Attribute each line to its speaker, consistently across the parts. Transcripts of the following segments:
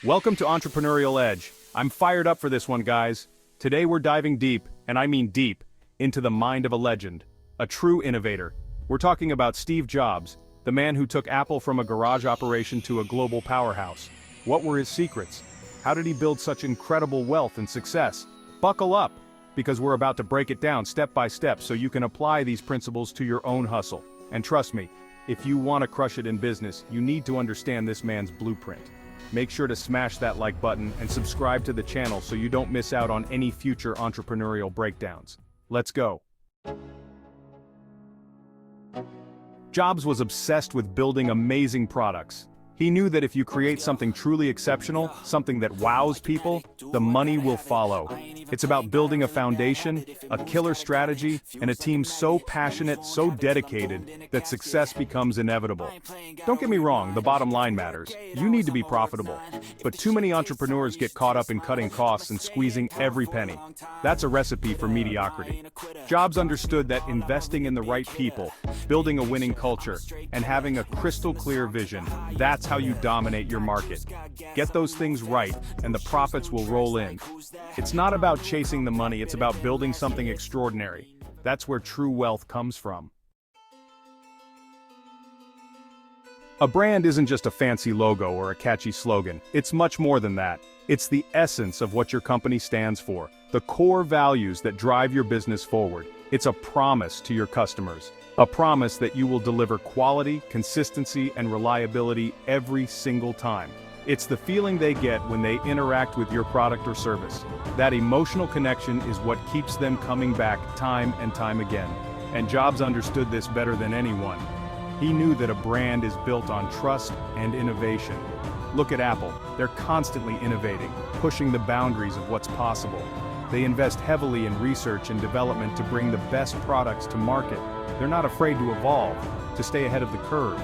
Speaker 1: Welcome to Entrepreneurial Edge. I'm fired up for this one, guys. Today we're diving deep, and I mean deep, into the mind of a legend, a true innovator. We're talking about Steve Jobs, the man who took Apple from a garage operation to a global powerhouse. What were his secrets? How did he build such incredible wealth and success? Buckle up, because we're about to break it down step by step so you can apply these principles to your own hustle. And trust me, if you want to crush it in business, you need to understand this man's blueprint. Make sure to smash that like button and subscribe to the channel so you don't miss out on any future entrepreneurial breakdowns. Let's go. Jobs was obsessed with building amazing products. He knew that if you create something truly exceptional, something that wows people, the money will follow. It's about building a foundation, a killer strategy, and a team so passionate, so dedicated, that success becomes inevitable. Don't get me wrong, the bottom line matters. You need to be profitable. But too many entrepreneurs get caught up in cutting costs and squeezing every penny. That's a recipe for mediocrity. Jobs understood that investing in the right people, building a winning culture, and having a crystal clear vision, that's how you dominate your market. Get those things right, and the profits will roll in. It's not about chasing the money, it's about building something extraordinary. That's where true wealth comes from. A brand isn't just a fancy logo or a catchy slogan. It's much more than that. It's the essence of what your company stands for, the core values that drive your business forward. It's a promise to your customers. A promise that you will deliver quality, consistency, and reliability every single time. It's the feeling they get when they interact with your product or service. That emotional connection is what keeps them coming back time and time again. And Jobs understood this better than anyone. He knew that a brand is built on trust and innovation. Look at Apple. They're constantly innovating, pushing the boundaries of what's possible. They invest heavily in research and development to bring the best products to market. They're not afraid to evolve, to stay ahead of the curve.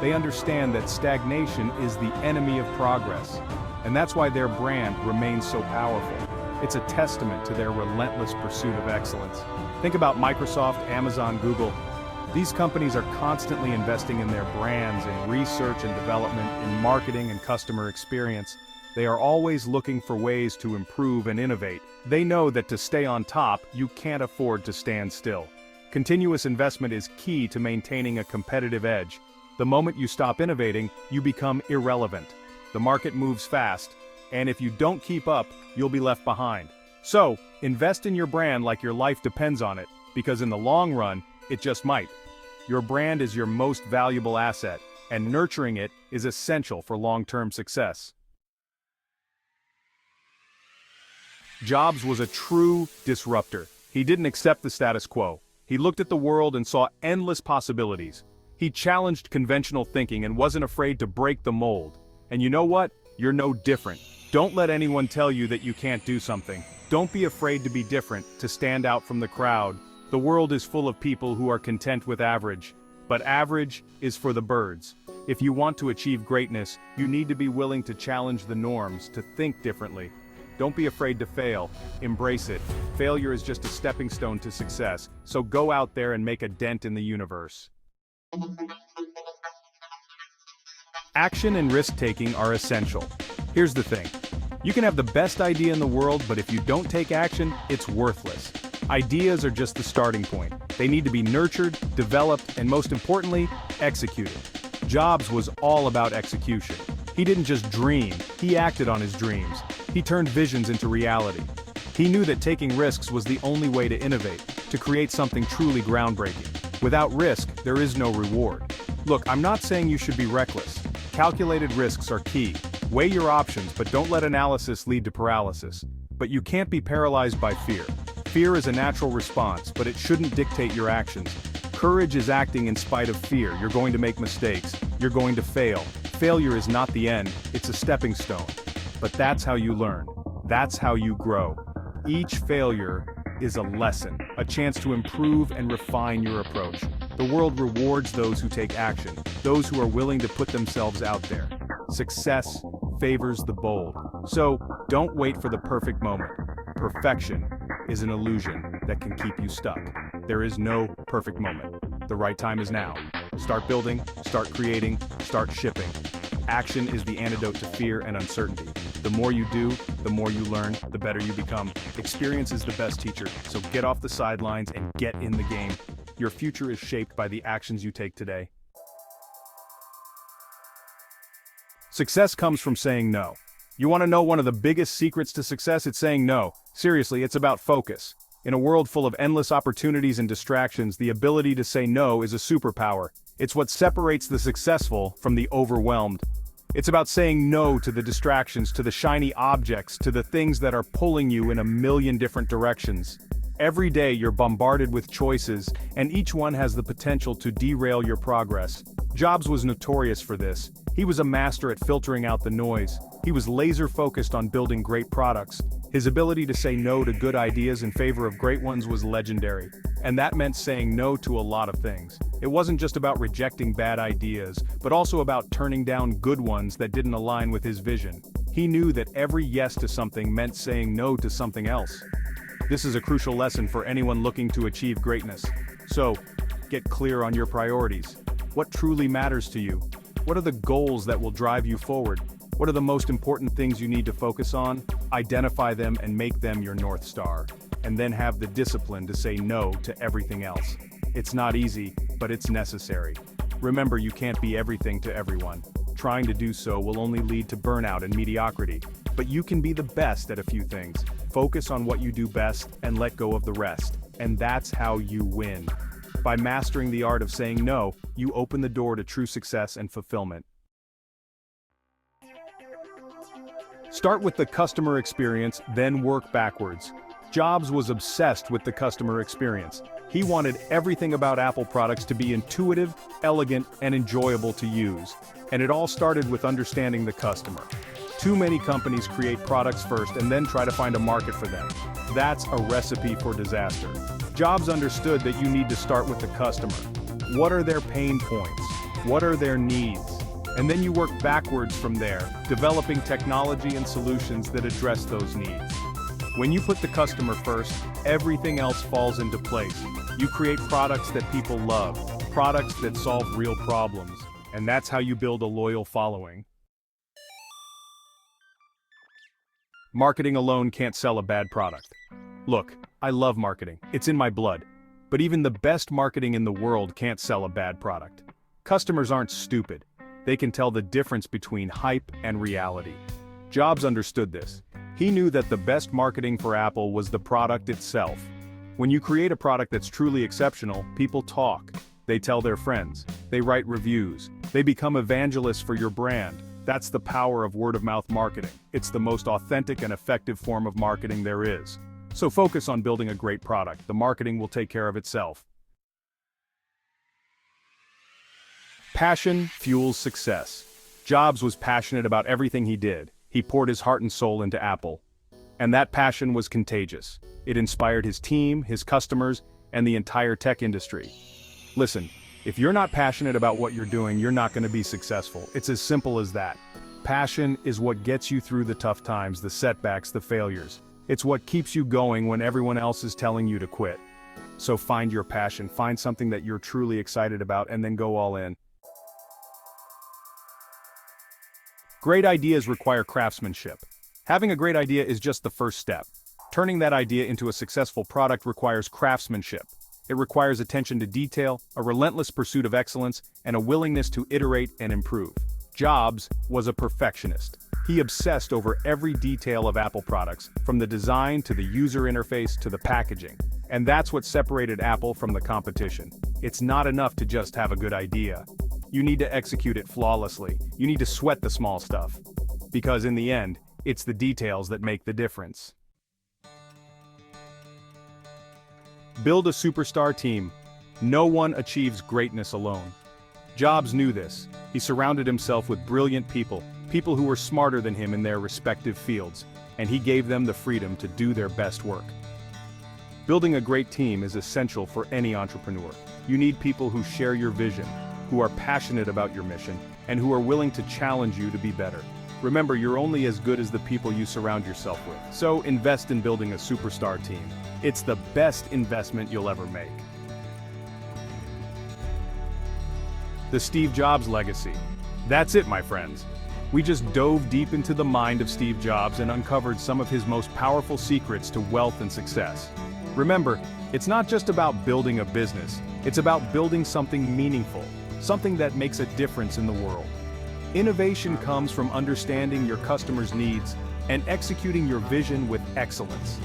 Speaker 1: They understand that stagnation is the enemy of progress. And that's why their brand remains so powerful. It's a testament to their relentless pursuit of excellence. Think about Microsoft, Amazon, Google. These companies are constantly investing in their brands, in research and development, in marketing and customer experience. They are always looking for ways to improve and innovate. They know that to stay on top, you can't afford to stand still. Continuous investment is key to maintaining a competitive edge. The moment you stop innovating, you become irrelevant. The market moves fast, and if you don't keep up, you'll be left behind. So, invest in your brand like your life depends on it, because in the long run, it just might. Your brand is your most valuable asset, and nurturing it is essential for long-term success. Jobs was a true disruptor. He didn't accept the status quo. He looked at the world and saw endless possibilities. He challenged conventional thinking and wasn't afraid to break the mold. And you know what? You're no different. Don't let anyone tell you that you can't do something. Don't be afraid to be different, to stand out from the crowd. The world is full of people who are content with average. But average is for the birds. If you want to achieve greatness, you need to be willing to challenge the norms, to think differently. Don't be afraid to fail. Embrace it. Failure is just a stepping stone to success, so go out there and make a dent in the universe. Action and risk-taking are essential. Here's the thing. You can have the best idea in the world, but if you don't take action, it's worthless. Ideas are just the starting point. They need to be nurtured, developed, and most importantly, executed. Jobs was all about execution. He didn't just dream, he acted on his dreams. He turned visions into reality. He knew that taking risks was the only way to innovate, to create something truly groundbreaking. Without risk, there is no reward. Look, I'm not saying you should be reckless. Calculated risks are key. Weigh your options, but don't let analysis lead to paralysis. But you can't be paralyzed by fear. Fear is a natural response, but it shouldn't dictate your actions. Courage is acting in spite of fear. You're going to make mistakes. You're going to fail. Failure is not the end, it's a stepping stone. But that's how you learn. That's how you grow. Each failure is a lesson, a chance to improve and refine your approach. The world rewards those who take action, those who are willing to put themselves out there. Success favors the bold. So, don't wait for the perfect moment. Perfection is an illusion that can keep you stuck. There is no perfect moment. The right time is now. Start building, start creating, start shipping. Action is the antidote to fear and uncertainty. The more you do, the more you learn, the better you become. Experience is the best teacher, so get off the sidelines and get in the game. Your future is shaped by the actions you take today. Success comes from saying no. You want to know one of the biggest secrets to success? It's saying no. Seriously, it's about focus. In a world full of endless opportunities and distractions, the ability to say no is a superpower. It's what separates the successful from the overwhelmed. It's about saying no to the distractions, to the shiny objects, to the things that are pulling you in a million different directions. Every day you're bombarded with choices, and each one has the potential to derail your progress. Jobs was notorious for this. He was a master at filtering out the noise. He was laser-focused on building great products. His ability to say no to good ideas in favor of great ones was legendary. And that meant saying no to a lot of things. It wasn't just about rejecting bad ideas, but also about turning down good ones that didn't align with his vision. He knew that every yes to something meant saying no to something else. This is a crucial lesson for anyone looking to achieve greatness. So, get clear on your priorities. What truly matters to you? What are the goals that will drive you forward? What are the most important things you need to focus on? Identify them and make them your North Star. And then have the discipline to say no to everything else. It's not easy, but it's necessary. Remember, you can't be everything to everyone. Trying to do so will only lead to burnout and mediocrity. But you can be the best at a few things. Focus on what you do best and let go of the rest. And that's how you win. By mastering the art of saying no, you open the door to true success and fulfillment. Start with the customer experience, then work backwards. Jobs was obsessed with the customer experience. He wanted everything about Apple products to be intuitive, elegant, and enjoyable to use. And it all started with understanding the customer. Too many companies create products first and then try to find a market for them. That's a recipe for disaster. Jobs understood that you need to start with the customer. What are their pain points? What are their needs? And then you work backwards from there, developing technology and solutions that address those needs. When you put the customer first, everything else falls into place. You create products that people love, products that solve real problems, and that's how you build a loyal following. Marketing alone can't sell a bad product. Look, I love marketing. It's in my blood. But even the best marketing in the world can't sell a bad product. Customers aren't stupid. They can tell the difference between hype and reality. Jobs understood this. He knew that the best marketing for Apple was the product itself. When you create a product that's truly exceptional, people talk. They tell their friends. They write reviews. They become evangelists for your brand. That's the power of word-of-mouth marketing. It's the most authentic and effective form of marketing there is. So focus on building a great product. The marketing will take care of itself. Passion fuels success. Jobs was passionate about everything he did. He poured his heart and soul into Apple. And that passion was contagious. It inspired his team, his customers, and the entire tech industry. Listen, if you're not passionate about what you're doing, you're not going to be successful. It's as simple as that. Passion is what gets you through the tough times, the setbacks, the failures. It's what keeps you going when everyone else is telling you to quit. So find your passion, find something that you're truly excited about, and then go all in. Great ideas require craftsmanship. Having a great idea is just the first step. Turning that idea into a successful product requires craftsmanship. It requires attention to detail, a relentless pursuit of excellence, and a willingness to iterate and improve. Jobs was a perfectionist. He obsessed over every detail of Apple products, from the design to the user interface to the packaging. And that's what separated Apple from the competition. It's not enough to just have a good idea. You need to execute it flawlessly. You need to sweat the small stuff. Because in the end, it's the details that make the difference. Build a superstar team. No one achieves greatness alone. Jobs knew this. He surrounded himself with brilliant people, people who were smarter than him in their respective fields, and he gave them the freedom to do their best work. Building a great team is essential for any entrepreneur. You need people who share your vision, who are passionate about your mission, and who are willing to challenge you to be better. Remember, you're only as good as the people you surround yourself with. So invest in building a superstar team. It's the best investment you'll ever make. The Steve Jobs legacy. That's it, my friends. We just dove deep into the mind of Steve Jobs and uncovered some of his most powerful secrets to wealth and success. Remember, it's not just about building a business, it's about building something meaningful, something that makes a difference in the world. Innovation comes from understanding your customers' needs and executing your vision with excellence.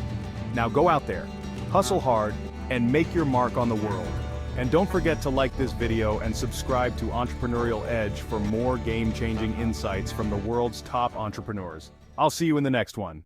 Speaker 1: Now go out there, hustle hard, and make your mark on the world. And don't forget to like this video and subscribe to Entrepreneurial Edge for more game-changing insights from the world's top entrepreneurs. I'll see you in the next one.